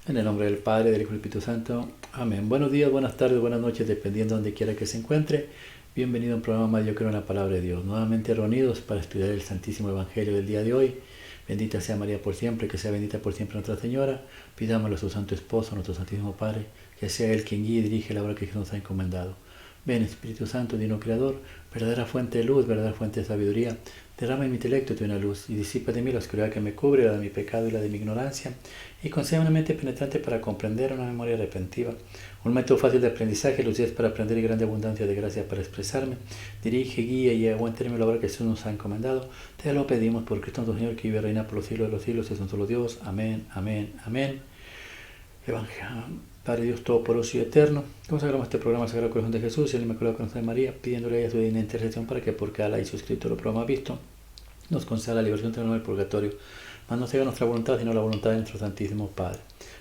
En el nombre del Padre, del Hijo y del Espíritu Santo. Amén. Buenos días, buenas tardes, buenas noches, dependiendo de donde quiera que se encuentre. Bienvenido a un programa más Yo Creo en la Palabra de Dios. Nuevamente reunidos para estudiar el Santísimo Evangelio del día de hoy. Bendita sea María por siempre, que sea bendita por siempre Nuestra Señora. Pidámosle a su Santo Esposo, nuestro Santísimo Padre, que sea Él quien guíe y dirige la obra que Jesús nos ha encomendado. Ven, Espíritu Santo, Divino Creador, verdadera fuente de luz, verdadera fuente de sabiduría, derrama en mi intelecto tu una luz y disipa de mí la oscuridad que me cubre, la de mi pecado y la de mi ignorancia, y concede una mente penetrante para comprender, una memoria retentiva, un método fácil de aprendizaje, lucidez para aprender y grande abundancia de gracia para expresarme. Dirige, guía y aguánteme la obra que Jesús nos ha encomendado. Te lo pedimos por Cristo nuestro Señor, que vive y reina por los siglos de los siglos, es un solo Dios. Amén, amén, amén. Evangelio. Padre Dios Todopoderoso y Eterno, consagramos este programa al Sagrado Corazón de Jesús y al Inmaculado Corazón de María, pidiéndole a ella su divina intercesión para que, porque Alá y su Escrito lo programa visto, nos conceda la liberación del del purgatorio. Mas no sea nuestra voluntad, sino la voluntad de nuestro Santísimo Padre.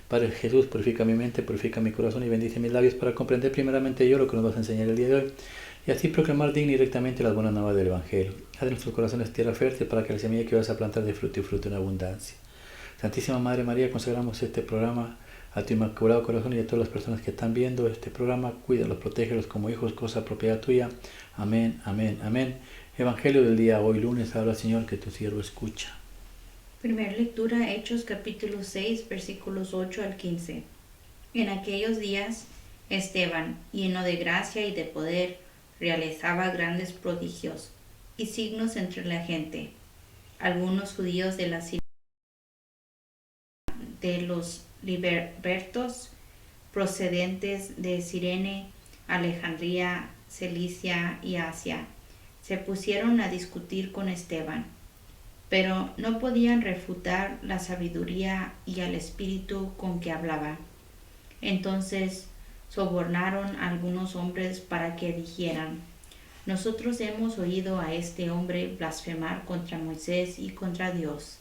Padre Jesús, purifica mi mente, purifica mi corazón y bendice mis labios para comprender primeramente yo lo que nos vas a enseñar el día de hoy, y así proclamar digna y rectamente las buenas nuevas del Evangelio. Haz de nuestros corazones tierra fértil para que la semilla que vas a plantar dé fruto y fruto en abundancia. Santísima Madre María, consagramos este programa a tu Inmaculado Corazón y a todas las personas que están viendo este programa. Cuídalos, protégelos como hijos, cosa propiedad tuya. Amén, amén, amén. Evangelio del día hoy lunes, habla Señor, que tu siervo escucha. Primera lectura, Hechos capítulo 6, versículos 8 al 15. En aquellos días, Esteban, lleno de gracia y de poder, realizaba grandes prodigios y signos entre la gente. Algunos judíos de la de los libertos, procedentes de Cirene, Alejandría, Cilicia y Asia, se pusieron a discutir con Esteban, pero no podían refutar la sabiduría y al espíritu con que hablaba. Entonces sobornaron a algunos hombres para que dijeran: nosotros hemos oído a este hombre blasfemar contra Moisés y contra Dios.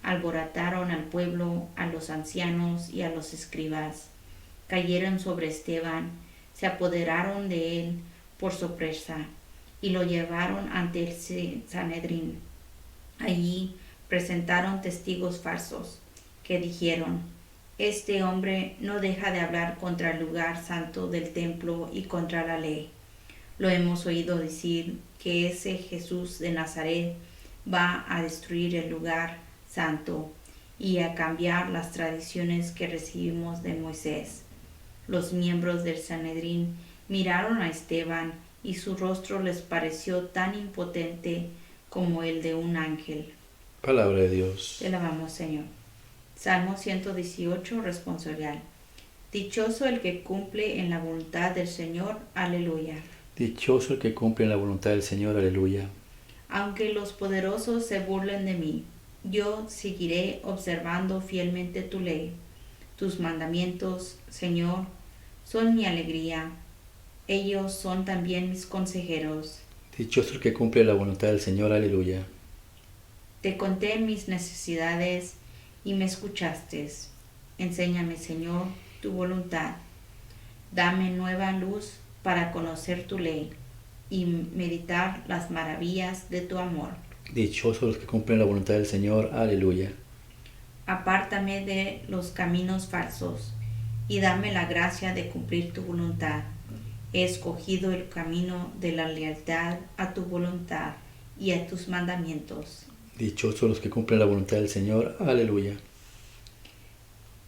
Alborotaron al pueblo, a los ancianos y a los escribas. Cayeron sobre Esteban, se apoderaron de él por sorpresa y lo llevaron ante el Sanedrín. Allí presentaron testigos falsos que dijeron: este hombre no deja de hablar contra el lugar santo del templo y contra la ley. Lo hemos oído decir que ese Jesús de Nazaret va a destruir el lugar santo y a cambiar las tradiciones que recibimos de Moisés. Los miembros del Sanedrín miraron a Esteban y su rostro les pareció tan impotente como el de un ángel. Palabra de Dios. Te alabamos, Señor. Salmo 118, responsorial. Dichoso el que cumple en la voluntad del Señor. Aleluya. Dichoso el que cumple en la voluntad del Señor. Aleluya. Aunque los poderosos se burlen de mí, yo seguiré observando fielmente tu ley. Tus mandamientos, Señor, son mi alegría. Ellos son también mis consejeros. Dichoso el que cumple la voluntad del Señor. Aleluya. Te conté mis necesidades y me escuchaste. Enséñame, Señor, tu voluntad. Dame nueva luz para conocer tu ley y meditar las maravillas de tu amor. Dichosos los que cumplen la voluntad del Señor. Aleluya. Apártame de los caminos falsos y dame la gracia de cumplir tu voluntad. He escogido el camino de la lealtad a tu voluntad y a tus mandamientos. Dichosos los que cumplen la voluntad del Señor. Aleluya.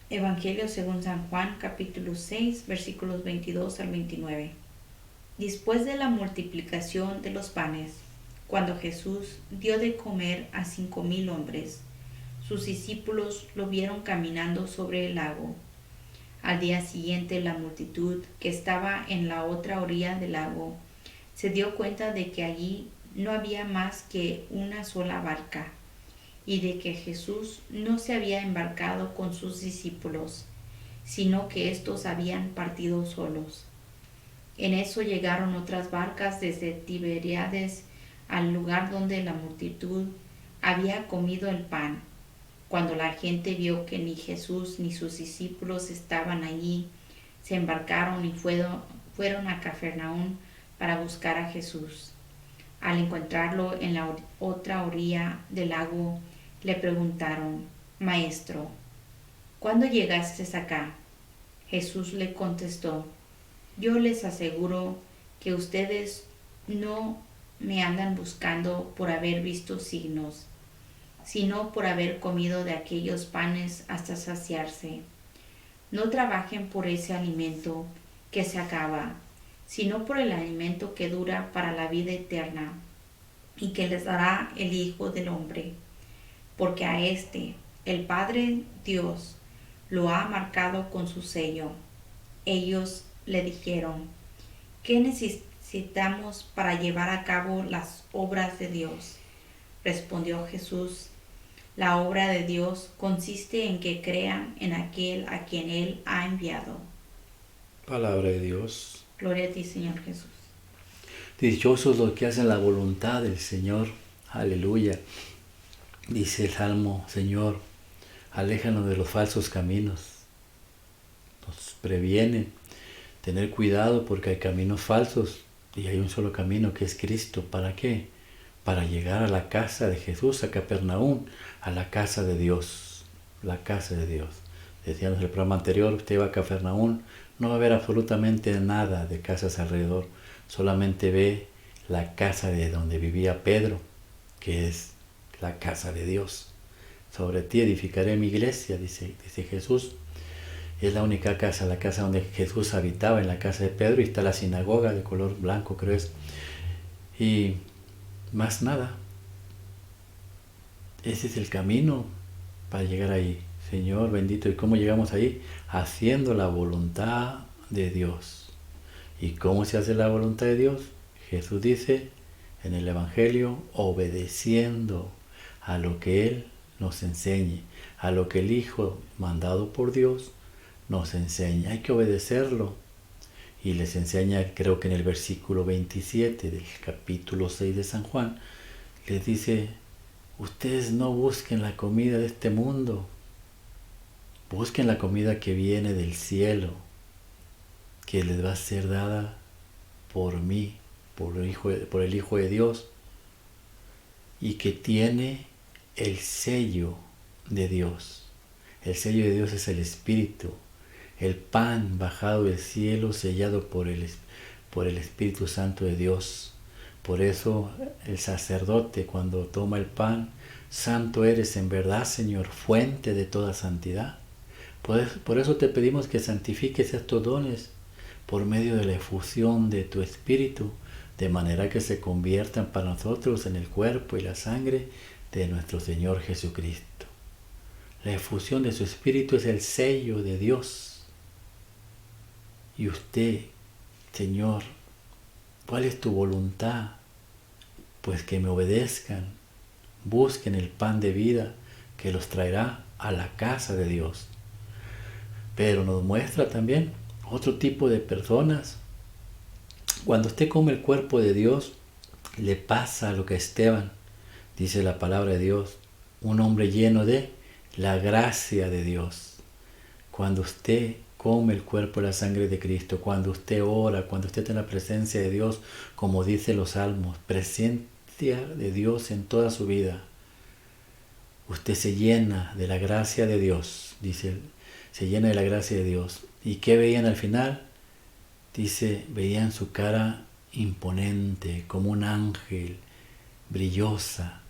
Evangelio según San Juan, capítulo 6, versículos 22 al 29. Después de la multiplicación de los panes, cuando Jesús dio de comer a 5,000 hombres, sus discípulos lo vieron caminando sobre el lago. Al día siguiente, la multitud que estaba en la otra orilla del lago se dio cuenta de que allí no había más que una sola barca y de que Jesús no se había embarcado con sus discípulos, sino que éstos habían partido solos. En eso llegaron otras barcas desde Tiberíades al lugar donde la multitud había comido el pan. Cuando la gente vio que ni Jesús ni sus discípulos estaban allí, se embarcaron y fueron a Cafarnaúm para buscar a Jesús. Al encontrarlo en la otra orilla del lago, le preguntaron: Maestro, ¿cuándo llegaste acá? Jesús le contestó, yo les aseguro que ustedes no me andan buscando por haber visto signos, sino por haber comido de aquellos panes hasta saciarse. No trabajen por ese alimento que se acaba, sino por el alimento que dura para la vida eterna y que les dará el Hijo del Hombre, porque a este, el Padre Dios, lo ha marcado con su sello. Ellos le dijeron, ¿qué necesitamos para llevar a cabo las obras de Dios? Respondió Jesús, la obra de Dios consiste en que crean en aquel a quien Él ha enviado. Palabra de Dios. Gloria a ti, Señor Jesús. Dichosos los que hacen la voluntad del Señor. Aleluya. Dice el Salmo, Señor, aléjanos de los falsos caminos. Nos previene tener cuidado porque hay caminos falsos y hay un solo camino que es Cristo. ¿Para qué? Para llegar a la casa de Jesús, a Capernaum, a la casa de Dios. La casa de Dios. Decíamos en el programa anterior, usted va a Capernaum, no va a ver absolutamente nada de casas alrededor. Solamente ve la casa de donde vivía Pedro, que es la casa de Dios. Sobre ti edificaré mi iglesia, dice Jesús. Es la única casa, la casa donde Jesús habitaba, en la casa de Pedro, y está la sinagoga de color blanco, creo es. Y más nada. Ese es el camino para llegar ahí. Señor bendito, ¿y cómo llegamos ahí? Haciendo la voluntad de Dios. ¿Y cómo se hace la voluntad de Dios? Jesús dice en el Evangelio, obedeciendo a lo que Él nos enseñe, a lo que el Hijo mandado por Dios nos enseña. Hay que obedecerlo. Y les enseña, creo que en el versículo 27 del capítulo 6 de San Juan, les dice, ustedes no busquen la comida de este mundo, busquen la comida que viene del cielo, que les va a ser dada por mí, por el Hijo de Dios, y que tiene el sello de Dios. El sello de Dios es el Espíritu, el pan bajado del cielo, sellado por el Espíritu Santo de Dios. Por eso el sacerdote, cuando toma el pan, santo eres en verdad, Señor, fuente de toda santidad. Por eso te pedimos que santifiques estos dones por medio de la efusión de tu Espíritu, de manera que se conviertan para nosotros en el cuerpo y la sangre de nuestro Señor Jesucristo. La efusión de su Espíritu es el sello de Dios. Y usted, Señor, ¿cuál es tu voluntad? Pues que me obedezcan, busquen el pan de vida que los traerá a la casa de Dios. Pero nos muestra también otro tipo de personas. Cuando usted come el cuerpo de Dios, le pasa lo que a Esteban, dice la palabra de Dios, un hombre lleno de la gracia de Dios. Cuando usted come el cuerpo y la sangre de Cristo, cuando usted ora, cuando usted está en la presencia de Dios, como dice los salmos, presencia de Dios en toda su vida, usted se llena de la gracia de Dios, dice, se llena de la gracia de Dios. ¿Y qué veían al final? Dice, veían su cara imponente, como un ángel, brillosa.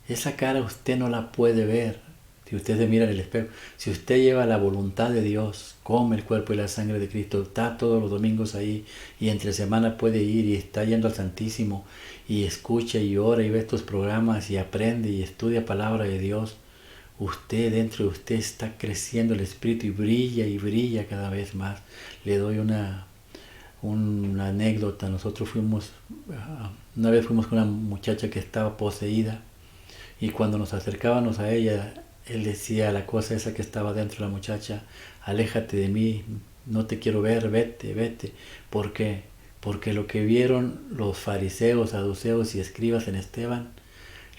Esa cara usted no la puede ver si usted se mira en el espejo. Si usted lleva la voluntad de Dios, come el cuerpo y la sangre de Cristo, está todos los domingos ahí y entre semana puede ir y está yendo al Santísimo y escucha y ora y ve estos programas y aprende y estudia palabra de Dios, usted, dentro de usted está creciendo el Espíritu y brilla cada vez más. Le doy una anécdota. Nosotros una vez fuimos con una muchacha que estaba poseída y cuando nos acercábamos a ella, él decía la cosa esa que estaba dentro de la muchacha, aléjate de mí, no te quiero ver, vete, vete. ¿Por qué? Porque lo que vieron los fariseos, saduceos y escribas en Esteban,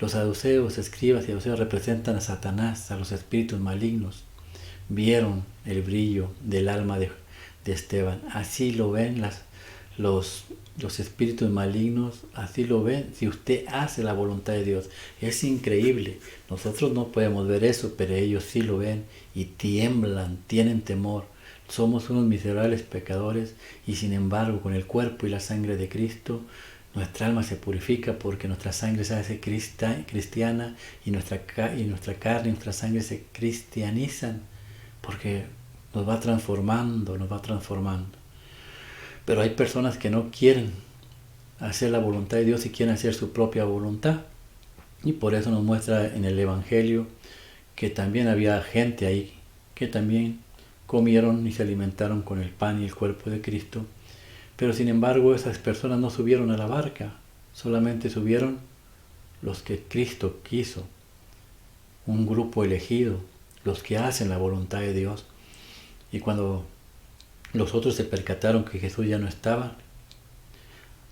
los saduceos, escribas y saduceos representan a Satanás, a los espíritus malignos. Vieron el brillo del alma de Esteban. Así lo ven los espíritus malignos así lo ven, si usted hace la voluntad de Dios. Es increíble. Nosotros no podemos ver eso, pero ellos sí lo ven y tiemblan, tienen temor. Somos unos miserables pecadores y sin embargo con el cuerpo y la sangre de Cristo nuestra alma se purifica porque nuestra sangre se hace cristiana y nuestra carne y nuestra sangre se cristianizan porque nos va transformando. Pero hay personas que no quieren hacer la voluntad de Dios y quieren hacer su propia voluntad. Y por eso nos muestra en el Evangelio que también había gente ahí que también comieron y se alimentaron con el pan y el cuerpo de Cristo. Pero sin embargo esas personas no subieron a la barca, solamente subieron los que Cristo quiso, un grupo elegido, los que hacen la voluntad de Dios. Y cuando los otros se percataron que Jesús ya no estaba,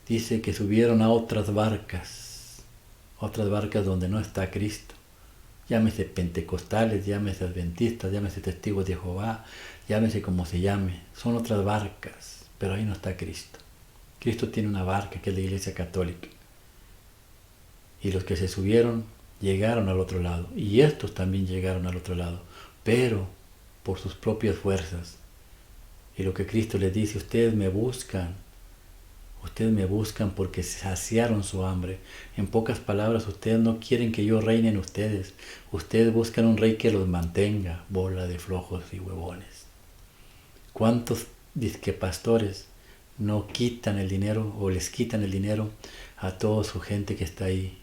dice que subieron a otras barcas donde no está Cristo. Llámese pentecostales, llámese adventistas, llámese testigos de Jehová, llámese como se llame, son otras barcas, pero ahí no está Cristo. Cristo tiene una barca que es la Iglesia Católica. Y los que se subieron llegaron al otro lado, y estos también llegaron al otro lado, pero por sus propias fuerzas. Y lo que Cristo les dice, ustedes me buscan porque saciaron su hambre. En pocas palabras, ustedes no quieren que yo reine en ustedes. Ustedes buscan un rey que los mantenga, bola de flojos y huevones. ¿Cuántos disquepastores no quitan el dinero o les quitan el dinero a toda su gente que está ahí?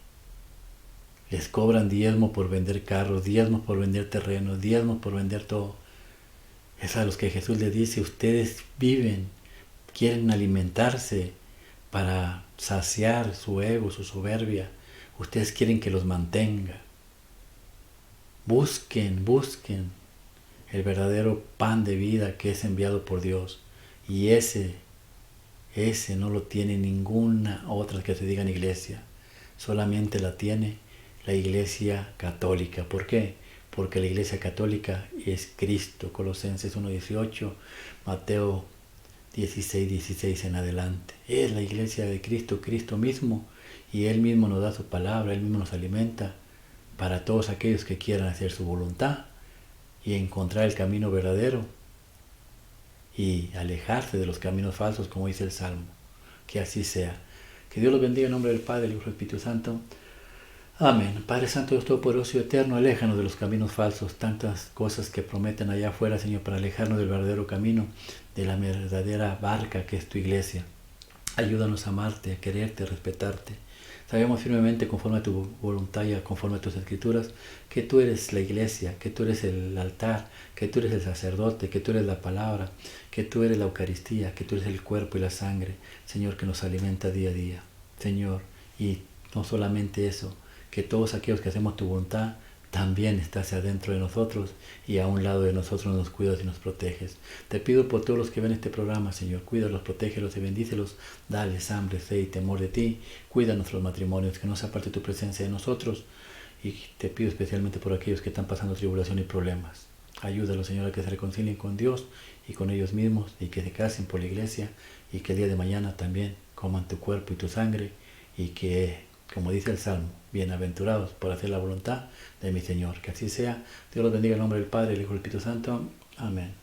Les cobran diezmo por vender carros, diezmos por vender terrenos, diezmos por vender todo. Es a los que Jesús les dice, ustedes viven, quieren alimentarse para saciar su ego, su soberbia. Ustedes quieren que los mantenga. Busquen el verdadero pan de vida que es enviado por Dios. Y ese no lo tiene ninguna otra que se diga en iglesia. Solamente la tiene la Iglesia Católica. ¿Por qué? Porque la Iglesia Católica es Cristo. Colosenses 1:18, Mateo 16:16 en adelante. Es la Iglesia de Cristo, Cristo mismo, y Él mismo nos da su palabra, Él mismo nos alimenta para todos aquellos que quieran hacer su voluntad y encontrar el camino verdadero y alejarse de los caminos falsos, como dice el Salmo. Que así sea. Que Dios los bendiga en nombre del Padre, del Hijo y del Espíritu Santo. Amén. Padre Santo, Dios Todopoderoso y Eterno, aléjanos de los caminos falsos, tantas cosas que prometen allá afuera, Señor, para alejarnos del verdadero camino, de la verdadera barca que es tu iglesia. Ayúdanos a amarte, a quererte, a respetarte. Sabemos firmemente, conforme a tu voluntad y conforme a tus escrituras, que tú eres la iglesia, que tú eres el altar, que tú eres el sacerdote, que tú eres la palabra, que tú eres la Eucaristía, que tú eres el cuerpo y la sangre, Señor, que nos alimenta día a día. Señor, y no solamente eso, que todos aquellos que hacemos tu voluntad también estás adentro de nosotros y a un lado de nosotros nos cuidas y nos proteges. Te pido por todos los que ven este programa, Señor, cuídalos, protégelos y bendícelos, dales hambre, fe y temor de ti, cuida nuestros matrimonios, que no se aparte tu presencia de nosotros, y te pido especialmente por aquellos que están pasando tribulación y problemas. Ayúdalos, Señor, a que se reconcilien con Dios y con ellos mismos y que se casen por la iglesia y que el día de mañana también coman tu cuerpo y tu sangre y que, como dice el Salmo, bienaventurados por hacer la voluntad de mi Señor. Que así sea. Dios los bendiga en nombre del Padre, del Hijo y del Espíritu Santo. Amén.